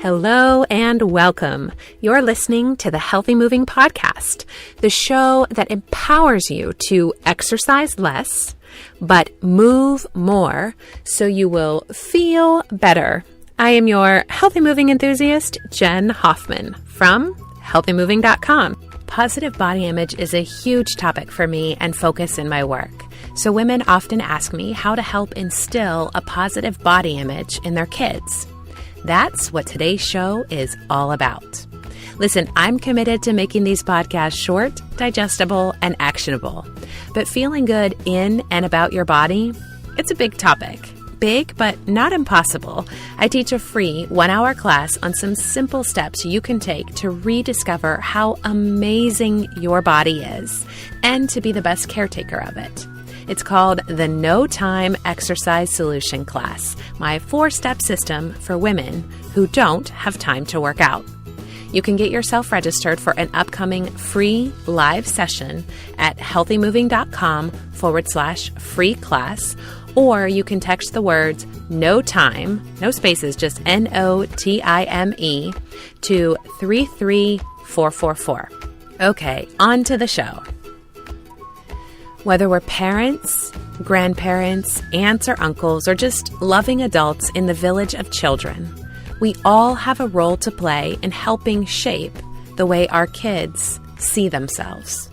Hello and welcome. You're listening to the Healthy Moving Podcast, the show that empowers you to exercise less, but move more so you will feel better. I am your healthy moving enthusiast, Jen Hoffman from healthymoving.com. Positive body image is a huge topic for me and focus in my work. So women often ask me how to help instill a positive body image in their kids. That's what today's show is all about. Listen, I'm committed to making these podcasts short, digestible, and actionable. But feeling good in and about your body, it's a big topic. Big, but not impossible. I teach a free 1-hour class on some simple steps you can take to rediscover how amazing your body is and to be the best caretaker of it. It's called the No Time Exercise Solution Class, my 4-step system for women who don't have time to work out. You can get yourself registered for an upcoming free live session at healthymoving.com/free class, or you can text the words no time, no spaces, just NOTIME to 33444. Okay, on to the show. Whether we're parents, grandparents, aunts or uncles, or just loving adults in the village of children, we all have a role to play in helping shape the way our kids see themselves.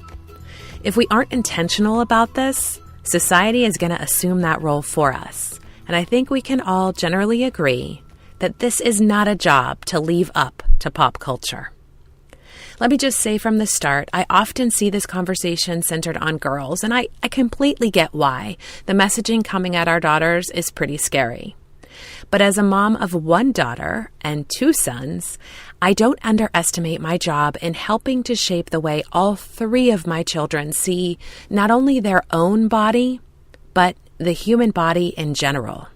If we aren't intentional about this, society is going to assume that role for us. And I think we can all generally agree that this is not a job to leave up to pop culture. Let me just say from the start, I often see this conversation centered on girls, and I completely get why. The messaging coming at our daughters is pretty scary. But as a mom of 1 daughter and 2 sons, I don't underestimate my job in helping to shape the way all 3 of my children see not only their own body, but the human body in general.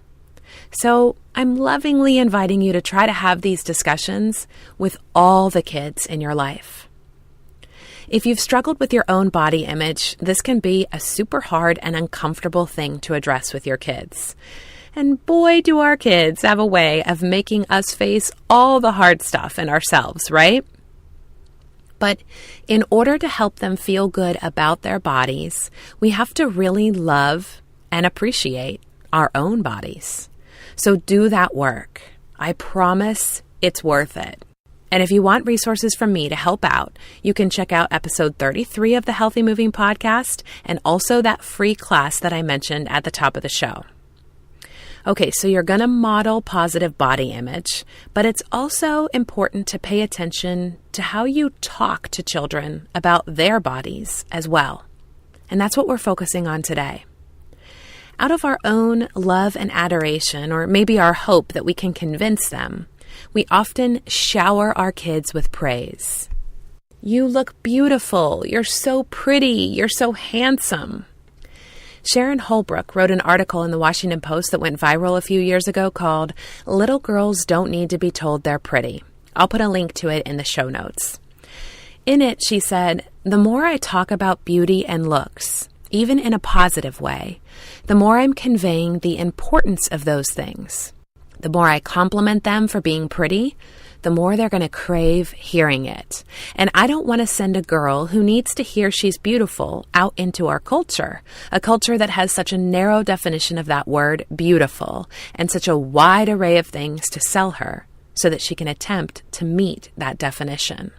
So I'm lovingly inviting you to try to have these discussions with all the kids in your life. If you've struggled with your own body image, this can be a super hard and uncomfortable thing to address with your kids. And boy, do our kids have a way of making us face all the hard stuff in ourselves, right? But in order to help them feel good about their bodies, we have to really love and appreciate our own bodies. So do that work. I promise it's worth it. And if you want resources from me to help out, you can check out episode 33 of the Healthy Moving Podcast and also that free class that I mentioned at the top of the show. Okay, so you're going to model positive body image, but it's also important to pay attention to how you talk to children about their bodies as well. And that's what we're focusing on today. Out of our own love and adoration, or maybe our hope that we can convince them, we often shower our kids with praise. You look beautiful. You're so pretty. You're so handsome. Sharon Holbrook wrote an article in the Washington Post that went viral a few years ago called "Little Girls Don't Need to Be Told They're Pretty." I'll put a link to it in the show notes. In it, she said, "The more I talk about beauty and looks, even in a positive way, the more I'm conveying the importance of those things. The more I compliment them for being pretty, the more they're going to crave hearing it. And I don't want to send a girl who needs to hear she's beautiful out into our culture, a culture that has such a narrow definition of that word, beautiful, and such a wide array of things to sell her so that she can attempt to meet that definition."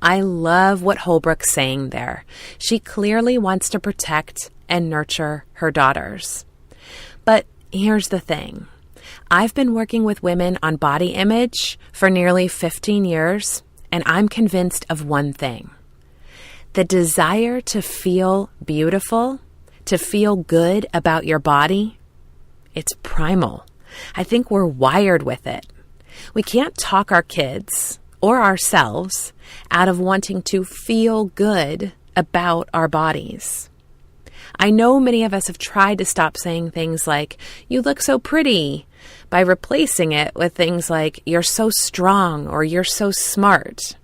I love what Holbrook's saying there. She clearly wants to protect and nurture her daughters. But here's the thing. I've been working with women on body image for nearly 15 years, and I'm convinced of one thing. The desire to feel beautiful, to feel good about your body, it's primal. I think we're wired with it. We can't talk our kids or ourselves out of wanting to feel good about our bodies. I know many of us have tried to stop saying things like, "You look so pretty," by replacing it with things like, "You're so strong," or "You're so smart."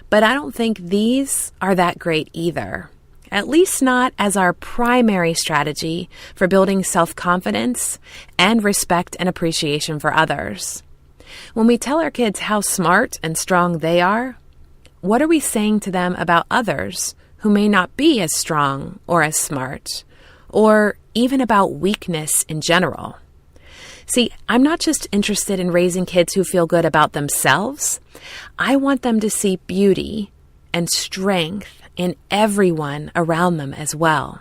But I don't think these are that great either, at least not as our primary strategy for building self-confidence and respect and appreciation for others. When we tell our kids how smart and strong they are, what are we saying to them about others who may not be as strong or as smart, or even about weakness in general? See, I'm not just interested in raising kids who feel good about themselves. I want them to see beauty and strength in everyone around them as well.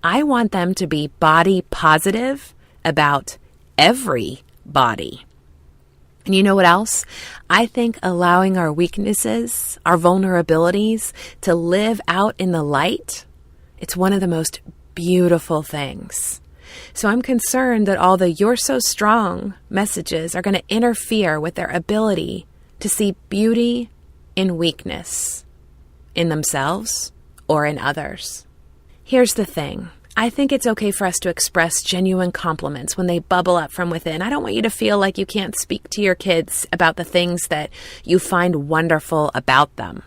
I want them to be body positive about everybody. And you know what else? I think allowing our weaknesses, our vulnerabilities to live out in the light, it's one of the most beautiful things. So I'm concerned that all the "you're so strong" messages are going to interfere with their ability to see beauty in weakness, in themselves or in others. Here's the thing. I think it's okay for us to express genuine compliments when they bubble up from within. I don't want you to feel like you can't speak to your kids about the things that you find wonderful about them.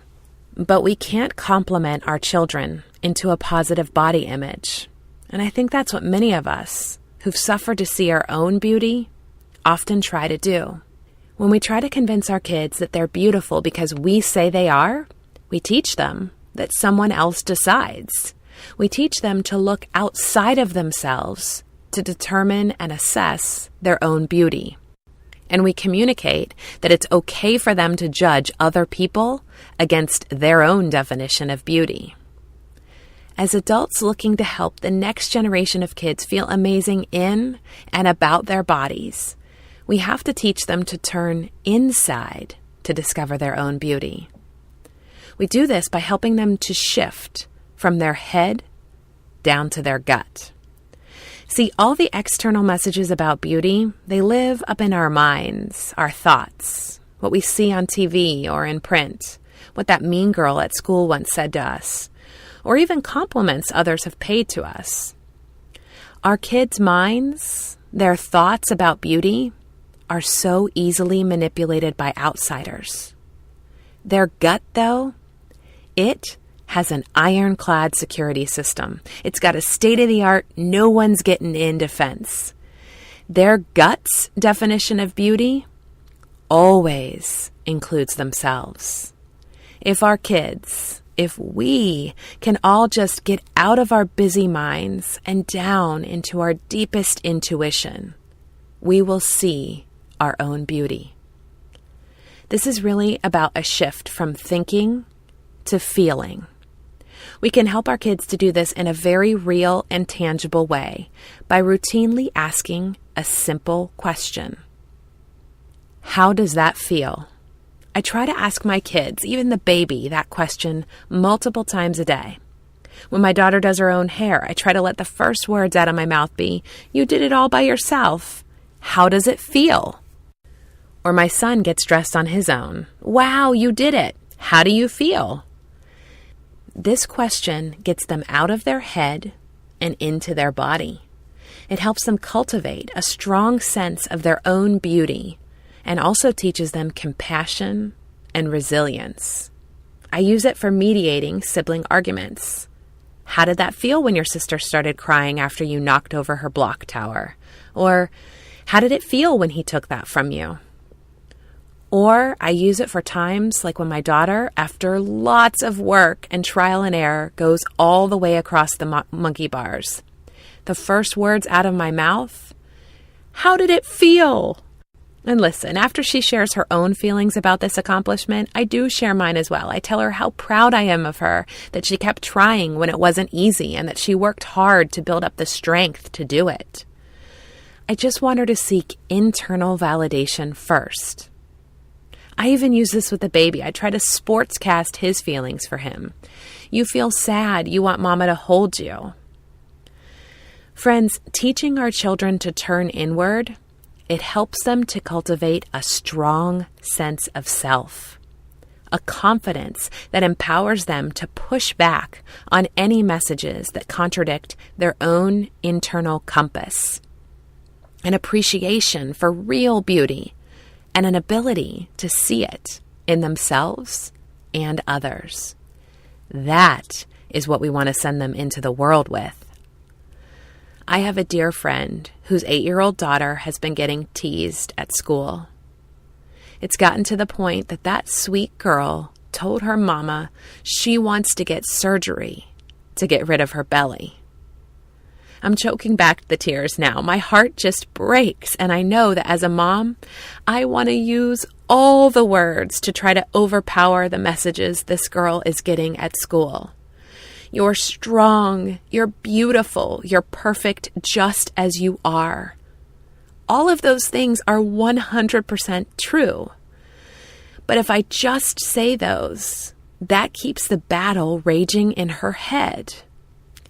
But we can't compliment our children into a positive body image. And I think that's what many of us who've suffered to see our own beauty often try to do. When we try to convince our kids that they're beautiful because we say they are, we teach them that someone else decides. We teach them to look outside of themselves to determine and assess their own beauty. And we communicate that it's okay for them to judge other people against their own definition of beauty. As adults looking to help the next generation of kids feel amazing in and about their bodies, we have to teach them to turn inside to discover their own beauty. We do this by helping them to shift from their head down to their gut. See, all the external messages about beauty, they live up in our minds, our thoughts, what we see on TV or in print, what that mean girl at school once said to us, or even compliments others have paid to us. Our kids' minds, their thoughts about beauty, are so easily manipulated by outsiders. Their gut, though, it has an ironclad security system. It's got a state-of-the-art, no one's getting in defense. Their gut's definition of beauty always includes themselves. If our kids, if we can all just get out of our busy minds and down into our deepest intuition, we will see our own beauty. This is really about a shift from thinking to feeling. We can help our kids to do this in a very real and tangible way by routinely asking a simple question. How does that feel? I try to ask my kids, even the baby, that question multiple times a day. When my daughter does her own hair, I try to let the first words out of my mouth be, "You did it all by yourself. How does it feel?" Or my son gets dressed on his own. "Wow, you did it. How do you feel?" This question gets them out of their head and into their body. It helps them cultivate a strong sense of their own beauty and also teaches them compassion and resilience. I use it for mediating sibling arguments. How did that feel when your sister started crying after you knocked over her block tower? Or how did it feel when he took that from you? Or I use it for times like when my daughter, after lots of work and trial and error, goes all the way across the monkey bars. The first words out of my mouth, "How did it feel?" And listen, after she shares her own feelings about this accomplishment, I do share mine as well. I tell her how proud I am of her, that she kept trying when it wasn't easy, and that she worked hard to build up the strength to do it. I just want her to seek internal validation first. I even use this with the baby. I try to sportscast his feelings for him. You feel sad, you want mama to hold you. Friends, teaching our children to turn inward, it helps them to cultivate a strong sense of self, a confidence that empowers them to push back on any messages that contradict their own internal compass, an appreciation for real beauty, and an ability to see it in themselves and others. That is what we want to send them into the world with. I have a dear friend whose 8-year-old daughter has been getting teased at school. It's gotten to the point that that sweet girl told her mama she wants to get surgery to get rid of her belly. I'm choking back the tears now. My heart just breaks, and I know that as a mom, I want to use all the words to try to overpower the messages this girl is getting at school. You're strong, you're beautiful, you're perfect just as you are. All of those things are 100% true. But if I just say those, that keeps the battle raging in her head.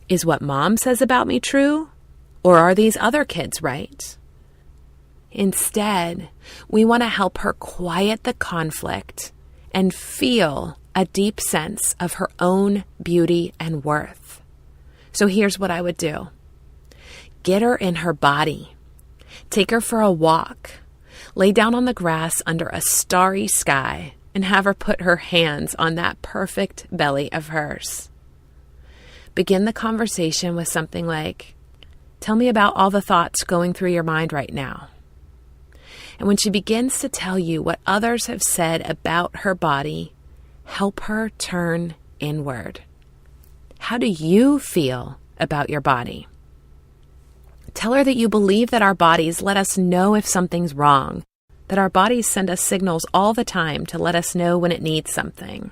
Is what mom says about me true? Or are these other kids right? Instead, we want to help her quiet the conflict and feel a deep sense of her own beauty and worth. So here's what I would do. Get her in her body. Take her for a walk. Lay down on the grass under a starry sky and have her put her hands on that perfect belly of hers. Begin the conversation with something like, "Tell me about all the thoughts going through your mind right now." And when she begins to tell you what others have said about her body, help her turn inward. How do you feel about your body? Tell her that you believe that our bodies let us know if something's wrong, that our bodies send us signals all the time to let us know when it needs something,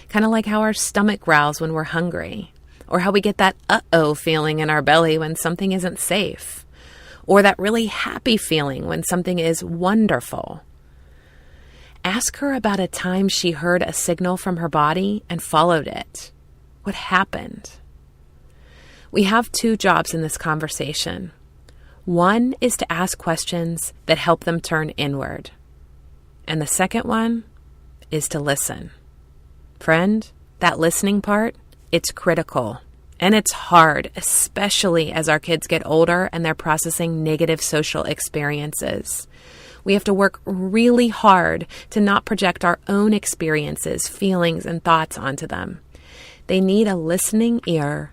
kind of like how our stomach growls when we're hungry, or how we get that uh-oh feeling in our belly when something isn't safe, or that really happy feeling when something is wonderful. Ask her about a time she heard a signal from her body and followed it. What happened? We have two jobs in this conversation. One is to ask questions that help them turn inward. And the second one is to listen. Friend, that listening part, it's critical. And it's hard, especially as our kids get older and they're processing negative social experiences. We have to work really hard to not project our own experiences, feelings, and thoughts onto them. They need a listening ear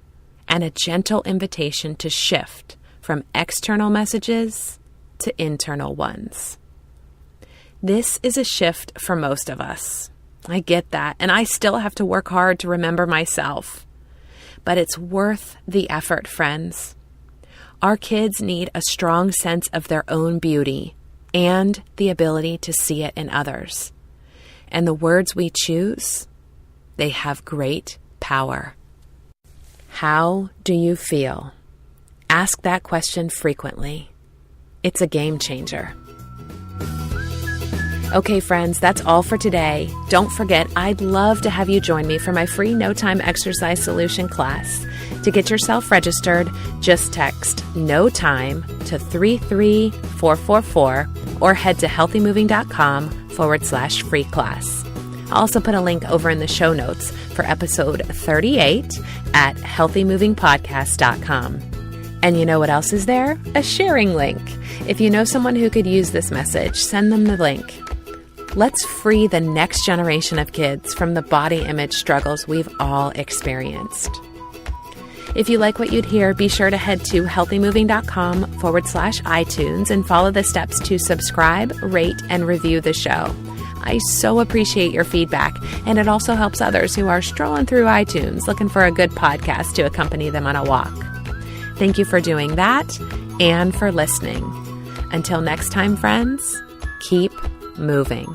and a gentle invitation to shift from external messages to internal ones. This is a shift for most of us. I get that, and I still have to work hard to remember myself. But it's worth the effort, friends. Our kids need a strong sense of their own beauty and the ability to see it in others. And the words we choose, they have great power. How do you feel? Ask that question frequently. It's a game changer. Okay, friends, that's all for today. Don't forget, I'd love to have you join me for my free No Time Exercise Solution class. To get yourself registered, just text No Time to 33444 or head to healthymoving.com/free class. I'll also put a link over in the show notes for episode 38 at healthymovingpodcast.com. And you know what else is there? A sharing link. If you know someone who could use this message, send them the link. Let's free the next generation of kids from the body image struggles we've all experienced. If you like what you'd hear, be sure to head to healthymoving.com/iTunes and follow the steps to subscribe, rate, and review the show. I so appreciate your feedback, and it also helps others who are strolling through iTunes looking for a good podcast to accompany them on a walk. Thank you for doing that and for listening. Until next time, friends, keep moving.